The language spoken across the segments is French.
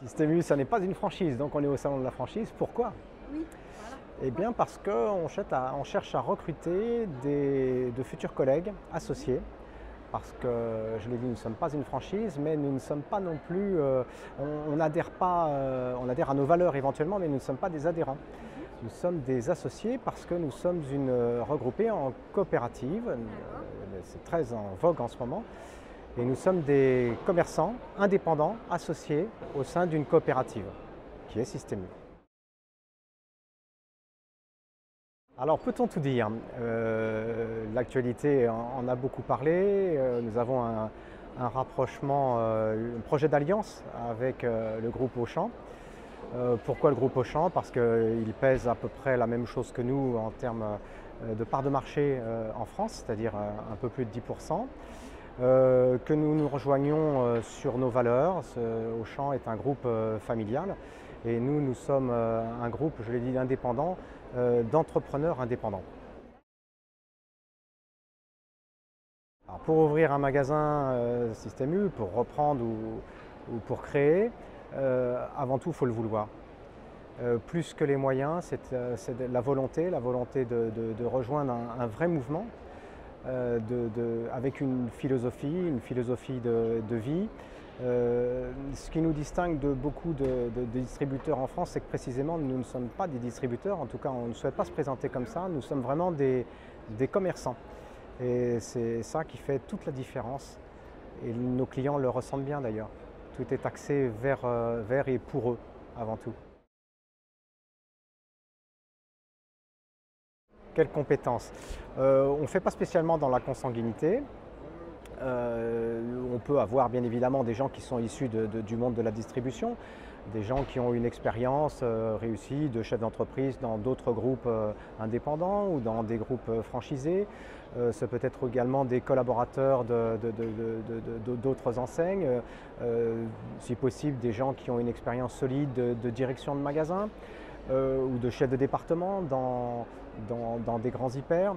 Système U, ça n'est pas une franchise, donc on est au salon de la franchise. Pourquoi? Oui, voilà. Eh bien parce qu'on cherche à recruter de futurs collègues associés. Parce que, je l'ai dit, nous ne sommes pas une franchise, mais nous ne sommes pas non plus, on n'adhère pas, on adhère à nos valeurs éventuellement, mais nous ne sommes pas des adhérents. Nous sommes des associés parce que nous sommes regroupés en coopérative, D'accord. c'est très en vogue en ce moment, et nous sommes des commerçants indépendants associés au sein d'une coopérative qui est Système U. Alors peut-on tout dire? L'actualité en a beaucoup parlé, nous avons un rapprochement, un projet d'alliance avec le groupe Auchan. Pourquoi le groupe Auchan? Parce qu'il pèse à peu près la même chose que nous en termes de part de marché en France, c'est-à-dire un peu plus de 10%. Que nous nous rejoignons sur nos valeurs. Auchan est un groupe familial et nous sommes un groupe, je l'ai dit, indépendant, d'entrepreneurs indépendants. Alors pour ouvrir un magasin Système U, pour reprendre ou pour créer, avant tout, il faut le vouloir. Plus que les moyens, c'est la volonté de rejoindre un vrai mouvement avec une philosophie de vie. Ce qui nous distingue de beaucoup de distributeurs en France, c'est que précisément nous ne sommes pas des distributeurs, en tout cas on ne souhaite pas se présenter comme ça, nous sommes vraiment des commerçants. Et c'est ça qui fait toute la différence. Et nos clients le ressentent bien d'ailleurs. Tout est axé vers et pour eux avant tout. Quelles compétences? On ne fait pas spécialement dans la consanguinité. On peut avoir bien évidemment des gens qui sont issus du monde de la distribution, des gens qui ont une expérience réussie de chef d'entreprise dans d'autres groupes indépendants ou dans des groupes franchisés. Ça peut être également des collaborateurs d'autres enseignes, si possible des gens qui ont une expérience solide de direction de magasin ou de chef de département dans des grands hyper.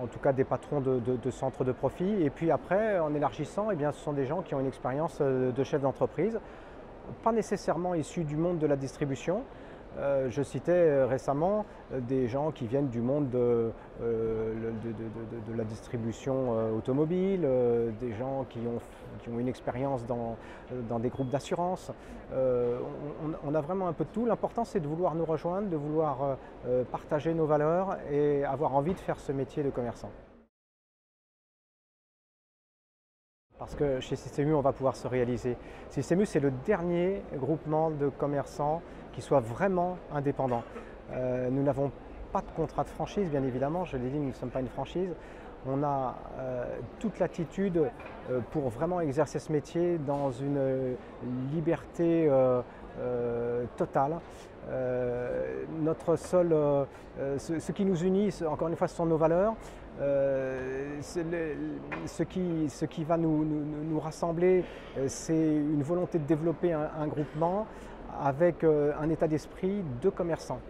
En tout cas des patrons de centres de profit. Et puis après, en élargissant, eh bien, ce sont des gens qui ont une expérience de chef d'entreprise, pas nécessairement issus du monde de la distribution. Je citais récemment des gens qui viennent du monde de la distribution automobile, des gens qui ont une expérience dans des groupes d'assurance. On a vraiment un peu de tout. L'important, c'est de vouloir nous rejoindre, de vouloir partager nos valeurs et avoir envie de faire ce métier de commerçant. Parce que chez Système U, on va pouvoir se réaliser. Système U, c'est le dernier groupement de commerçants qui soit vraiment indépendant. Nous n'avons pas de contrat de franchise, bien évidemment. Je l'ai dit, nous ne sommes pas une franchise. On a toute l'attitude pour vraiment exercer ce métier dans une liberté totale. Ce qui nous unit, encore une fois, ce sont nos valeurs. Ce qui va nous rassembler, c'est une volonté de développer un groupement avec un état d'esprit de commerçant.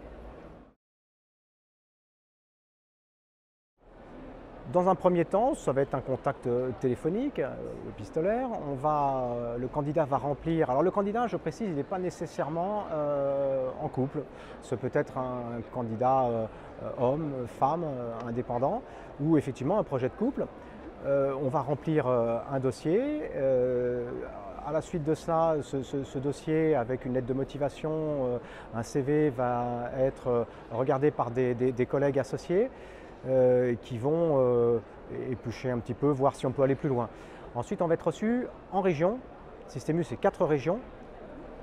Dans un premier temps, ça va être un contact téléphonique, épistolaire. Le candidat va remplir. Alors le candidat, je précise, il n'est pas nécessairement en couple. Ce peut être un candidat homme, femme, indépendant, ou effectivement un projet de couple. On va remplir un dossier. À la suite de ça, ce dossier avec une lettre de motivation, un CV va être regardé par des collègues associés. Qui vont éplucher un petit peu, voir si on peut aller plus loin. Ensuite, on va être reçu en région. Système U, c'est 4 régions,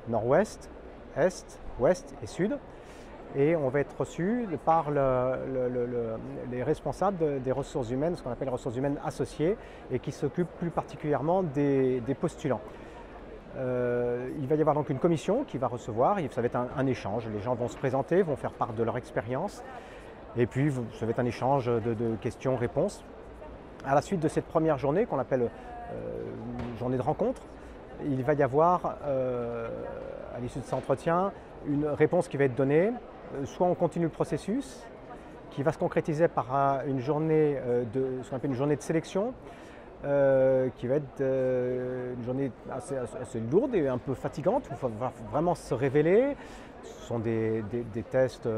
nord-ouest, est, ouest et sud. Et on va être reçu par les responsables des ressources humaines, ce qu'on appelle les ressources humaines associées, et qui s'occupent plus particulièrement des postulants. Il va y avoir donc une commission qui va recevoir, ça va être un échange. Les gens vont se présenter, vont faire part de leur expérience. Et puis, ça va être un échange de questions-réponses. À la suite de cette première journée, qu'on appelle journée de rencontre, il va y avoir, à l'issue de cet entretien, une réponse qui va être donnée. Soit on continue le processus, qui va se concrétiser par une journée ce qu'on appelle une journée de sélection, qui va être une journée assez lourde et un peu fatigante, où il va vraiment se révéler. Ce sont des tests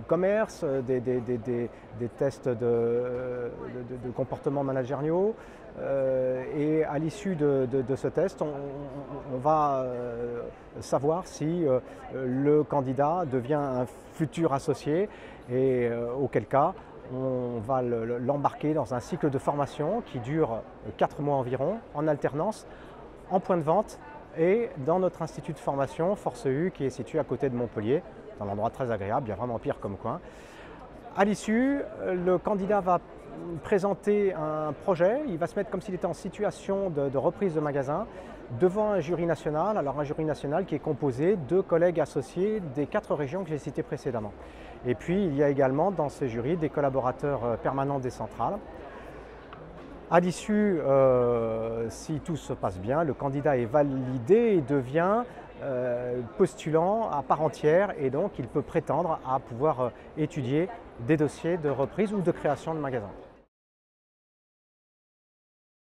commerce, des tests de comportement managériaux. Et à l'issue de ce test, on va savoir si le candidat devient un futur associé et auquel cas on va l'embarquer dans un cycle de formation qui dure 4 mois environ, en alternance, en point de vente et dans notre institut de formation Force U qui est situé à côté de Montpellier, dans un endroit très agréable, il y a vraiment pire comme coin. À l'issue, le candidat va présenter un projet, il va se mettre comme s'il était en situation de reprise de magasin devant un jury national, alors un jury national qui est composé de collègues associés des 4 régions que j'ai citées précédemment. Et puis il y a également dans ces jurys des collaborateurs permanents des centrales. À l'issue, si tout se passe bien, le candidat est validé et devient postulant à part entière et donc il peut prétendre à pouvoir étudier des dossiers de reprise ou de création de magasins.